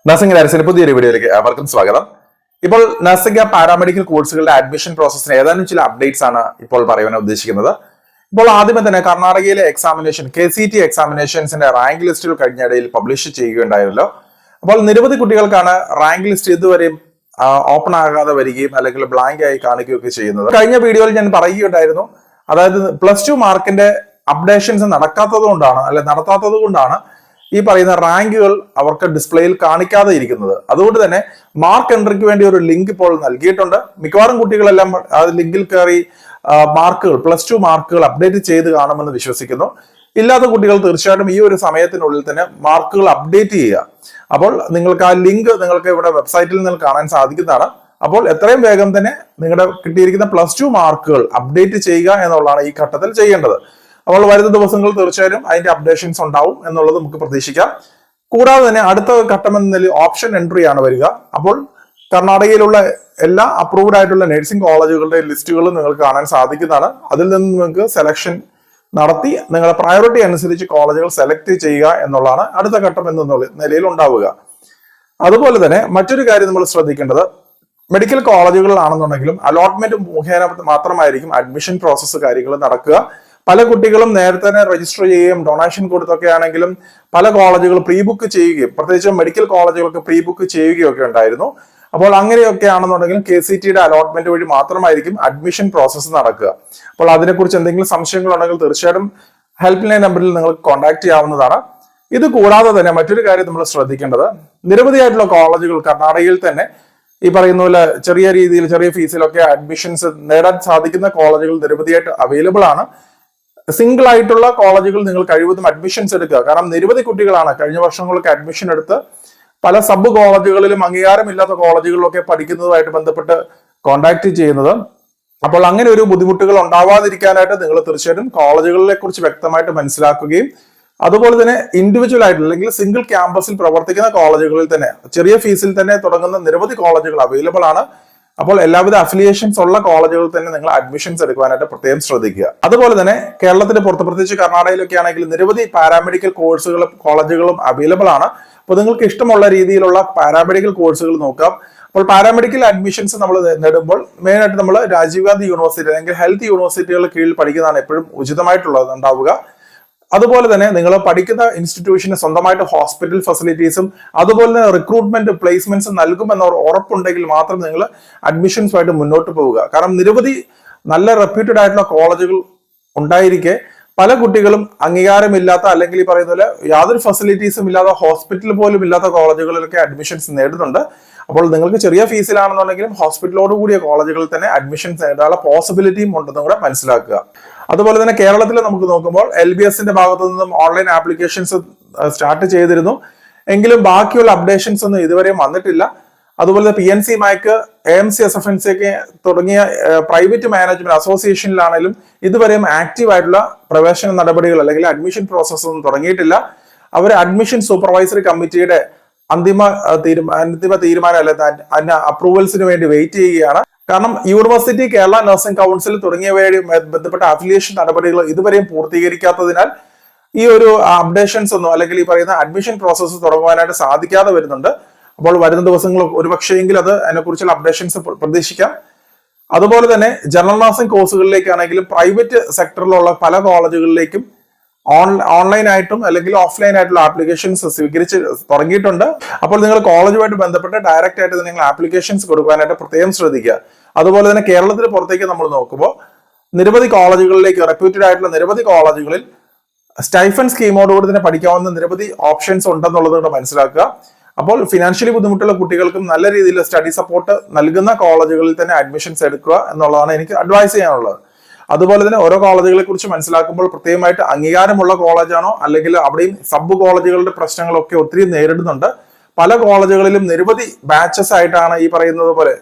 Nursing ഡയറക്ടറിന്റെ പുതിയൊരു വീഡിയോയിലേക്ക് അവർക്കും സ്വാഗതം. ഇപ്പോൾ നഴ്സിംഗ് പാരാമെഡിക്കൽ കോഴ്സുകളുടെ അഡ്മിഷൻ പ്രോസസ്സിന് ഏതാനും ചില അപ്ഡേറ്റ്സ് ആണ് ഇപ്പോൾ പറയാൻ ഉദ്ദേശിക്കുന്നത്. ഇപ്പോൾ ആദ്യമേ തന്നെ കർണാടകയിലെ എക്സാമിനേഷൻ KCET എക്സാമിനേഷൻസിന്റെ റാങ്ക് ലിസ്റ്റുകൾ കഴിഞ്ഞിടയിൽ പബ്ലിഷ് ചെയ്യുകയുണ്ടായല്ലോ. അപ്പോൾ നിരവധി കുട്ടികൾക്കാണ് റാങ്ക് ലിസ്റ്റ് ഇതുവരെയും ഓപ്പൺ ആകാതെ വരികയും അല്ലെങ്കിൽ ബ്ലാങ്ക് ആയി കാണിക്കുകയൊക്കെ ചെയ്യുന്നത്. കഴിഞ്ഞ വീഡിയോയിൽ ഞാൻ പറയുകയുണ്ടായിരുന്നു, അതായത് +2 മാർക്കിന്റെ അപ്ഡേഷൻസ് നടത്താത്തത് കൊണ്ടാണ് ഈ പറയുന്ന റാങ്കുകൾ അവർക്ക് ഡിസ്പ്ലേയിൽ കാണിക്കാതെ ഇരിക്കുന്നത്. അതുകൊണ്ട് തന്നെ മാർക്ക് എൻട്രിക്ക് വേണ്ടി ഒരു ലിങ്ക് ഇപ്പോൾ നൽകിയിട്ടുണ്ട്. മിക്കവാറും കുട്ടികളെല്ലാം ആ ലിങ്കിൽ കയറി മാർക്കുകൾ +2 മാർക്കുകൾ അപ്ഡേറ്റ് ചെയ്ത് കാണുമെന്ന് വിശ്വസിക്കുന്നു. ഇല്ലാത്ത കുട്ടികൾ തീർച്ചയായിട്ടും ഈ ഒരു സമയത്തിനുള്ളിൽ തന്നെ മാർക്കുകൾ അപ്ഡേറ്റ് ചെയ്യുക. അപ്പോൾ നിങ്ങൾക്ക് ആ ലിങ്ക് നിങ്ങൾക്ക് ഇവിടെ വെബ്സൈറ്റിൽ നിന്ന് കാണാൻ സാധിക്കുന്നതാണ്. അപ്പോൾ എത്രയും വേഗം തന്നെ നിങ്ങളുടെ കിട്ടിയിരിക്കുന്ന +2 മാർക്കുകൾ അപ്ഡേറ്റ് ചെയ്യുക എന്നുള്ളതാണ് ഈ ഘട്ടത്തിൽ ചെയ്യേണ്ടത്. അപ്പോൾ വരുന്ന ദിവസങ്ങളിൽ തീർച്ചയായും അതിന്റെ അപ്ഡേഷൻസ് ഉണ്ടാവും എന്നുള്ളത് നമുക്ക് പ്രതീക്ഷിക്കാം. കൂടാതെ തന്നെ അടുത്ത ഘട്ടം എന്ന നിലയിൽ ഓപ്ഷൻ എൻട്രി ആണ് വരിക. അപ്പോൾ കർണാടകയിലുള്ള എല്ലാ അപ്രൂവ്ഡ് ആയിട്ടുള്ള നഴ്സിംഗ് കോളേജുകളുടെ ലിസ്റ്റുകൾ നിങ്ങൾക്ക് കാണാൻ സാധിക്കുന്നതാണ്. അതിൽ നിന്ന് നിങ്ങൾക്ക് സെലക്ഷൻ നടത്തി നിങ്ങളുടെ പ്രയോറിറ്റി അനുസരിച്ച് കോളേജുകൾ സെലക്ട് ചെയ്യുക എന്നുള്ളതാണ് അടുത്ത ഘട്ടം എന്ന നിലയിൽ ഉണ്ടാവുക. അതുപോലെ തന്നെ മറ്റൊരു കാര്യം നമ്മൾ ശ്രദ്ധിക്കേണ്ടത്, മെഡിക്കൽ കോളേജുകളിലാണെന്നുണ്ടെങ്കിലും അലോട്ട്മെന്റ് മുഖേന മാത്രമായിരിക്കും അഡ്മിഷൻ പ്രോസസ്സ് കാര്യങ്ങൾ നടക്കുക. പല കുട്ടികളും നേരത്തെ തന്നെ രജിസ്റ്റർ ചെയ്യുകയും ഡൊണേഷൻ കൊടുത്തൊക്കെ ആണെങ്കിലും പല കോളേജുകൾ പ്രീ ബുക്ക് ചെയ്യുകയും പ്രത്യേകിച്ച് മെഡിക്കൽ കോളേജുകൾക്ക് പ്രീ ബുക്ക് ചെയ്യുകയൊക്കെ ഉണ്ടായിരുന്നു. അപ്പോൾ അങ്ങനെയൊക്കെ ആണെന്നുണ്ടെങ്കിൽ KCETയുടെ അലോട്ട്മെന്റ് വഴി മാത്രമായിരിക്കും അഡ്മിഷൻ പ്രോസസ്സ് നടക്കുക. അപ്പോൾ അതിനെക്കുറിച്ച് എന്തെങ്കിലും സംശയങ്ങൾ ഉണ്ടെങ്കിൽ തീർച്ചയായിട്ടും ഹെൽപ്പ് ലൈൻ നമ്പറിൽ നിങ്ങൾക്ക് കോൺടാക്ട് ചെയ്യാവുന്നതാണ്. ഇത് കൂടാതെ തന്നെ മറ്റൊരു കാര്യം നമ്മൾ ശ്രദ്ധിക്കേണ്ടത്, നിരവധിയായിട്ടുള്ള കോളേജുകൾ കർണാടകയിൽ തന്നെ ഈ പറയുന്ന പോലെ ചെറിയ ഫീസിലൊക്കെ അഡ്മിഷൻസ് നേടാൻ സാധിക്കുന്ന കോളേജുകൾ നിരവധിയായിട്ട് അവൈലബിൾ ആണ്. സിംഗിൾ ആയിട്ടുള്ള കോളേജുകൾ നിങ്ങൾ കഴിവതും അഡ്മിഷൻസ് എടുക്കുക. കാരണം നിരവധി കുട്ടികളാണ് കഴിഞ്ഞ വർഷങ്ങളൊക്കെ അഡ്മിഷൻ എടുത്ത് പല സബ് കോളേജുകളിലും അംഗീകാരമില്ലാത്ത കോളേജുകളിലൊക്കെ പഠിക്കുന്നതുമായിട്ട് ബന്ധപ്പെട്ട് കോണ്ടാക്ട് ചെയ്യുന്നത്. അപ്പോൾ അങ്ങനെ ഒരു ബുദ്ധിമുട്ടുകൾ ഉണ്ടാവാതിരിക്കാനായിട്ട് നിങ്ങൾ തീർച്ചയായിട്ടും കോളേജുകളെ കുറിച്ച് വ്യക്തമായിട്ട് മനസ്സിലാക്കുകയും അതുപോലെ തന്നെ ഇൻഡിവിജ്വൽ ആയിട്ട് അല്ലെങ്കിൽ സിംഗിൾ ക്യാമ്പസിൽ പ്രവർത്തിക്കുന്ന കോളേജുകളിൽ തന്നെ ചെറിയ ഫീസിൽ തന്നെ തുടങ്ങുന്ന നിരവധി കോളേജുകൾ അവൈലബിൾ ആണ്. അപ്പോൾ എല്ലാവിധ അഫിലിയേഷൻസ് ഉള്ള കോളേജുകളിൽ തന്നെ നിങ്ങൾ അഡ്മിഷൻസ് എടുക്കുവാനായിട്ട് പ്രത്യേകം ശ്രദ്ധിക്കുക. അതുപോലെ തന്നെ കേരളത്തിന്റെ പുറത്ത് പ്രത്യേകിച്ച് കർണാടകയിലൊക്കെ ആണെങ്കിൽ നിരവധി പാരാമെഡിക്കൽ കോഴ്സുകളും കോളേജുകളും അവൈലബിൾ ആണ്. അപ്പോൾ നിങ്ങൾക്ക് ഇഷ്ടമുള്ള രീതിയിലുള്ള പാരാമെഡിക്കൽ കോഴ്സുകൾ നോക്കാം. അപ്പോൾ പാരാമെഡിക്കൽ അഡ്മിഷൻസ് നമ്മൾ നേടുമ്പോൾ മെയിനായിട്ട് നമ്മൾ രാജീവ് ഗാന്ധി യൂണിവേഴ്സിറ്റി അല്ലെങ്കിൽ ഹെൽത്ത് യൂണിവേഴ്സിറ്റികളുടെ കീഴിൽ പഠിക്കുന്നതാണ് എപ്പോഴും ഉചിതമായിട്ടുള്ളത് ഉണ്ടാവുക. അതുപോലെ തന്നെ നിങ്ങൾ പഠിക്കുന്ന ഇൻസ്റ്റിറ്റ്യൂഷന് സ്വന്തമായിട്ട് ഹോസ്പിറ്റൽ ഫെസിലിറ്റീസും അതുപോലെ തന്നെ റിക്രൂട്ട്മെന്റ് പ്ലേസ്മെന്റ്സും നൽകുമെന്ന ഉറപ്പുണ്ടെങ്കിൽ മാത്രം നിങ്ങൾ അഡ്മിഷൻസുമായിട്ട് മുന്നോട്ട് പോവുക. കാരണം നിരവധി നല്ല റെപ്യൂട്ടഡ് ആയിട്ടുള്ള കോളേജുകൾ ഉണ്ടായിരിക്കെ പല കുട്ടികളും അംഗീകാരമില്ലാത്ത അല്ലെങ്കിൽ ഈ പറയുന്ന പോലെ യാതൊരു ഫെസിലിറ്റീസും ഇല്ലാത്ത ഹോസ്പിറ്റൽ പോലും ഇല്ലാത്ത കോളേജുകളിലൊക്കെ അഡ്മിഷൻസ് നേടുന്നുണ്ട്. അപ്പോൾ നിങ്ങൾക്ക് ചെറിയ ഫീസിലാണെന്നുണ്ടെങ്കിലും ഹോസ്പിറ്റലോട് കൂടിയ കോളേജുകളിൽ തന്നെ അഡ്മിഷൻസ് നേടാനുള്ള പോസിബിലിറ്റിയും ഉണ്ടെന്നും കൂടെ മനസ്സിലാക്കുക. അതുപോലെ തന്നെ കേരളത്തിൽ നമുക്ക് നോക്കുമ്പോൾ LBSന്റെ ഭാഗത്തു നിന്നും ഓൺലൈൻ ആപ്ലിക്കേഷൻസ് സ്റ്റാർട്ട് ചെയ്തിരുന്നു. എങ്കിലും ബാക്കിയുള്ള അപ്ഡേഷൻസ് ഒന്നും ഇതുവരെയും വന്നിട്ടില്ല. അതുപോലെ PNC MAC AMC SFNC ഒക്കെ തുടങ്ങിയ പ്രൈവറ്റ് മാനേജ്മെന്റ് അസോസിയേഷനിലാണെങ്കിലും ഇതുവരെയും ആക്റ്റീവ് ആയിട്ടുള്ള പ്രവേശന നടപടികൾ അല്ലെങ്കിൽ അഡ്മിഷൻ പ്രോസസ് ഒന്നും തുടങ്ങിയിട്ടില്ല. അവർ അഡ്മിഷൻ സൂപ്പർവൈസറി കമ്മിറ്റിയുടെ അന്തിമ തീരുമാനം അല്ല അപ്രൂവൽസിന് വേണ്ടി വെയിറ്റ് ചെയ്യുകയാണ്. കാരണം യൂണിവേഴ്സിറ്റി, കേരള നഴ്സിംഗ് കൗൺസിൽ തുടങ്ങിയവയുടെ ബന്ധപ്പെട്ട അഫിലിയേഷൻ നടപടികൾ ഇതുവരെയും പൂർത്തീകരിക്കാത്തതിനാൽ ഈ ഒരു അപ്ഡേഷൻസ് ഒന്നും അല്ലെങ്കിൽ ഈ പറയുന്ന അഡ്മിഷൻ പ്രോസസ്സ് തുടങ്ങുവാനായിട്ട് സാധിക്കാതെ വരുന്നുണ്ട്. അപ്പോൾ വരുന്ന ദിവസങ്ങൾ ഒരുപക്ഷെങ്കിൽ അതിനെക്കുറിച്ചുള്ള അപ്ഡേഷൻസ് പ്രതീക്ഷിക്കാം. അതുപോലെ തന്നെ ജനറൽ നഴ്സിംഗ് കോഴ്സുകളിലേക്കാണെങ്കിലും പ്രൈവറ്റ് സെക്ടറിലുള്ള പല കോളേജുകളിലേക്കും ഓൺലൈൻ ആയിട്ടും അല്ലെങ്കിൽ ഓഫ്ലൈൻ ആയിട്ടുള്ള ആപ്ലിക്കേഷൻസ് സ്വീകരിച്ച് തുടങ്ങിയിട്ടുണ്ട്. അപ്പോൾ നിങ്ങൾ കോളേജുമായിട്ട് ബന്ധപ്പെട്ട് ഡയറക്റ്റ് ആയിട്ട് നിങ്ങൾ ആപ്ലിക്കേഷൻസ് കൊടുക്കാനായിട്ട് പ്രത്യേകം ശ്രദ്ധിക്കുക. അതുപോലെ തന്നെ കേരളത്തിന് പുറത്തേക്ക് നമ്മൾ നോക്കുമ്പോൾ നിരവധി കോളേജുകളിലേക്ക് റെപ്യൂട്ടഡ് ആയിട്ടുള്ള നിരവധി കോളേജുകളിൽ സ്റ്റൈഫൻ സ്കീമോടുകൂടി തന്നെ പഠിക്കാവുന്ന നിരവധി ഓപ്ഷൻസ് ഉണ്ടെന്നുള്ളത് കൊണ്ട് മനസ്സിലാക്കുക. അപ്പോൾ ഫിനാൻഷ്യലി ബുദ്ധിമുട്ടുള്ള കുട്ടികൾക്കും നല്ല രീതിയിൽ സ്റ്റഡി സപ്പോർട്ട് നൽകുന്ന കോളേജുകളിൽ തന്നെ അഡ്മിഷൻസ് എടുക്കുക എന്നുള്ളതാണ് എനിക്ക് അഡ്വൈസ് ചെയ്യാനുള്ളത്. അതുപോലെ തന്നെ ഓരോ കോളേജുകളെ കുറിച്ച് മനസ്സിലാക്കുമ്പോൾ പ്രത്യേകമായിട്ട് അംഗീകാരമുള്ള കോളേജാണോ അല്ലെങ്കിൽ അവിടെയും സബ് കോളേജുകളുടെ പ്രശ്നങ്ങളൊക്കെ ഒത്തിരി നേരിടുന്നുണ്ട്. പല കോളേജുകളിലും നിരവധി ബാച്ചസ് ആയിട്ടാണ് ഈ പറയുന്നത് പോലെ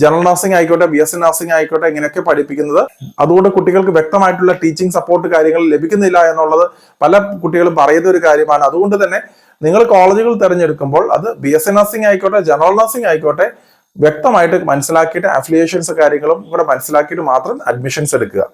ജനറൽ നഴ്സിംഗ് ആയിക്കോട്ടെ, BSc നഴ്സിംഗ് ആയിക്കോട്ടെ ഇങ്ങനെയൊക്കെ പഠിപ്പിക്കുന്നത്. അതുകൊണ്ട് കുട്ടികൾക്ക് വ്യക്തമായിട്ടുള്ള ടീച്ചിങ് സപ്പോർട്ട് കാര്യങ്ങൾ ലഭിക്കുന്നില്ല എന്നുള്ളത് പല കുട്ടികളും പറയുന്ന ഒരു കാര്യമാണ്. അതുകൊണ്ട് തന്നെ നിങ്ങൾ കോളേജുകൾ തിരഞ്ഞെടുക്കുമ്പോൾ അത് BSc നഴ്സിംഗ് ആയിക്കോട്ടെ, ജനറൽ നഴ്സിംഗ് ആയിക്കോട്ടെ വ്യക്തമായിട്ട് മനസ്സിലാക്കിയിട്ട് അഫിലിയേഷൻസ് കാര്യങ്ങളും കൂടെ മനസ്സിലാക്കിയിട്ട് മാത്രം അഡ്മിഷൻസ് എടുക്കുക.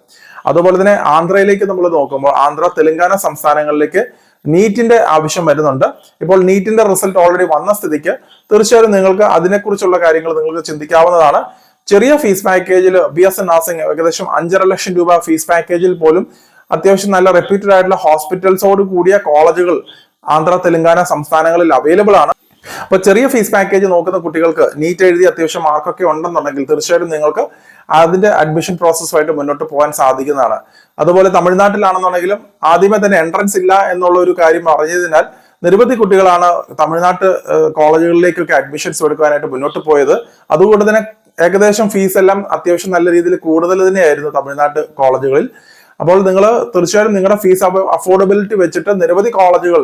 അതുപോലെ തന്നെ ആന്ധ്രയിലേക്ക് നമ്മൾ നോക്കുമ്പോൾ ആന്ധ്ര, തെലങ്കാന സംസ്ഥാനങ്ങളിലേക്ക് നീറ്റിന്റെ ആവശ്യം വരുന്നുണ്ട്. ഇപ്പോൾ നീറ്റിന്റെ റിസൾട്ട് ഓൾറെഡി വന്ന സ്ഥിതിക്ക് തീർച്ചയായും നിങ്ങൾക്ക് അതിനെക്കുറിച്ചുള്ള കാര്യങ്ങൾ നിങ്ങൾക്ക് ചിന്തിക്കാവുന്നതാണ്. ചെറിയ ഫീസ് പാക്കേജിൽ BSc നഴ്സിംഗ് ഏകദേശം 5.5 ലക്ഷം രൂപ ഫീസ് പാക്കേജിൽ പോലും അത്യാവശ്യം നല്ല റെപ്യൂട്ടഡ് ആയിട്ടുള്ള ഹോസ്പിറ്റൽസോട് കൂടിയ കോളേജുകൾ ആന്ധ്ര തെലങ്കാന സംസ്ഥാനങ്ങളിൽ അവൈലബിൾ ആണ്. അപ്പൊ ചെറിയ ഫീസ് പാക്കേജ് നോക്കുന്ന കുട്ടികൾക്ക് നീറ്റ് എഴുതി അത്യാവശ്യം മാർക്കൊക്കെ ഉണ്ടെന്നുണ്ടെങ്കിൽ തീർച്ചയായിട്ടും നിങ്ങൾക്ക് അതിന്റെ അഡ്മിഷൻ പ്രോസസ്സുമായിട്ട് മുന്നോട്ട് പോകാൻ സാധിക്കുന്നതാണ്. അതുപോലെ തമിഴ്നാട്ടിലാണെന്നുണ്ടെങ്കിലും ആദ്യമേ തന്നെ എൻട്രൻസ് ഇല്ല എന്നുള്ള ഒരു കാര്യം അറിഞ്ഞതിനാൽ നിരവധി കുട്ടികളാണ് തമിഴ്നാട്ട് കോളേജുകളിലേക്കൊക്കെ അഡ്മിഷൻസ് എടുക്കാനായിട്ട് മുന്നോട്ട് പോയത്. അതുകൊണ്ട് തന്നെ ഏകദേശം ഫീസ് എല്ലാം അത്യാവശ്യം നല്ല രീതിയിൽ കൂടുതൽ തന്നെയായിരുന്നു തമിഴ്നാട്ട് കോളേജുകളിൽ. അപ്പോൾ നിങ്ങൾ തീർച്ചയായും നിങ്ങളുടെ ഫീസ് അഫോർഡബിലിറ്റി വെച്ചിട്ട് നിരവധി കോളേജുകൾ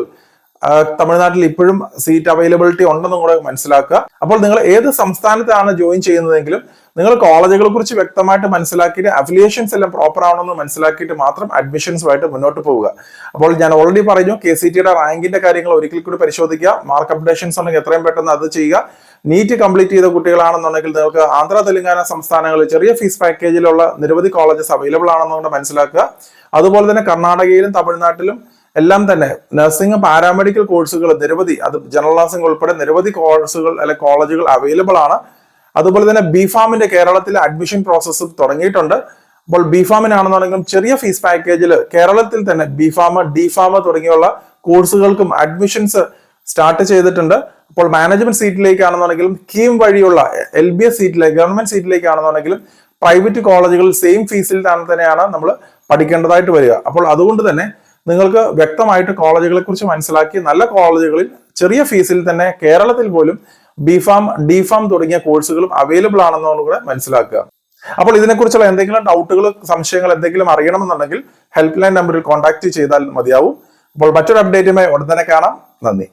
തമിഴ്നാട്ടിൽ ഇപ്പോഴും സീറ്റ് അവൈലബിലിറ്റി ഉണ്ടെന്നും കൂടെ മനസ്സിലാക്കുക. അപ്പോൾ നിങ്ങൾ ഏത് സംസ്ഥാനത്താണ് ജോയിൻ ചെയ്യുന്നതെങ്കിലും നിങ്ങൾ കോളേജുകളെ കുറിച്ച് വ്യക്തമായിട്ട് മനസ്സിലാക്കിയിട്ട് അഫിലിയേഷൻസ് എല്ലാം പ്രോപ്പർ ആണെന്ന് മനസ്സിലാക്കിയിട്ട് മാത്രം അഡ്മിഷൻസുമായിട്ട് മുന്നോട്ട് പോവുക. അപ്പോൾ ഞാൻ ഓൾറെഡി പറഞ്ഞു, KCTയുടെ റാങ്കിന്റെ കാര്യങ്ങൾ ഒരിക്കൽ കൂടി പരിശോധിക്കുക. മാർക്ക് അപ്ഡേഷൻസ് ഉണ്ടെങ്കിൽ എത്രയും പെട്ടെന്ന് അത് ചെയ്യുക. നീറ്റ് കംപ്ലീറ്റ് ചെയ്ത കുട്ടികളാണെന്നുണ്ടെങ്കിൽ നിങ്ങൾക്ക് ആന്ധ്ര തെലങ്കാന സംസ്ഥാനങ്ങളിൽ ചെറിയ ഫീസ് പാക്കേജിലുള്ള നിരവധി കോളേജസ് അവൈലബിൾ ആണെന്നുകൊണ്ട് മനസ്സിലാക്കുക. അതുപോലെ തന്നെ കർണാടകയിലും തമിഴ്നാട്ടിലും എല്ലാം തന്നെ നഴ്സിംഗ് പാരാമെഡിക്കൽ കോഴ്സുകൾ നിരവധി, അത് ജനറൽ നഴ്സിംഗ് ഉൾപ്പെടെ നിരവധി കോഴ്സുകൾ അല്ലെ കോളേജുകൾ അവൈലബിൾ ആണ്. അതുപോലെ തന്നെ BPharmന്റെ കേരളത്തിലെ അഡ്മിഷൻ പ്രോസസ്സ് തുടങ്ങിയിട്ടുണ്ട്. അപ്പോൾ BPharmനാണെന്നുണ്ടെങ്കിലും ചെറിയ ഫീസ് പാക്കേജിൽ കേരളത്തിൽ തന്നെ BPharm, DPharm തുടങ്ങിയുള്ള കോഴ്സുകൾക്കും അഡ്മിഷൻസ് സ്റ്റാർട്ട് ചെയ്തിട്ടുണ്ട്. അപ്പോൾ മാനേജ്മെന്റ് സീറ്റിലേക്കാണെന്നുണ്ടെങ്കിലും കീം വഴിയുള്ള LBS സീറ്റിലേക്ക്, ഗവൺമെന്റ് സീറ്റിലേക്കാണെന്നുണ്ടെങ്കിലും പ്രൈവറ്റ് കോളേജുകളിൽ സെയിം ഫീസിൽ തന്നെയാണ് നമ്മൾ പഠിക്കേണ്ടതായിട്ട് വരിക. അപ്പോൾ അതുകൊണ്ട് തന്നെ നിങ്ങൾക്ക് വ്യക്തമായിട്ട് കോളേജുകളെ കുറിച്ച് മനസ്സിലാക്കി നല്ല കോളേജുകളിൽ ചെറിയ ഫീസിൽ തന്നെ കേരളത്തിൽ പോലും BPharm, DPharm തുടങ്ങിയ കോഴ്സുകളും അവൈലബിൾ ആണെന്നും കൂടെ മനസ്സിലാക്കുക. അപ്പോൾ ഇതിനെക്കുറിച്ചുള്ള എന്തെങ്കിലും ഡൗട്ടുകൾ, സംശയങ്ങൾ എന്തെങ്കിലും അറിയണമെന്നുണ്ടെങ്കിൽ ഹെൽപ്പ് ലൈൻ നമ്പറിൽ കോൺടാക്ട് ചെയ്താൽ മതിയാവും. അപ്പോൾ മറ്റൊരു അപ്ഡേറ്റുമായി ഉടൻ തന്നെ കാണാം. നന്ദി.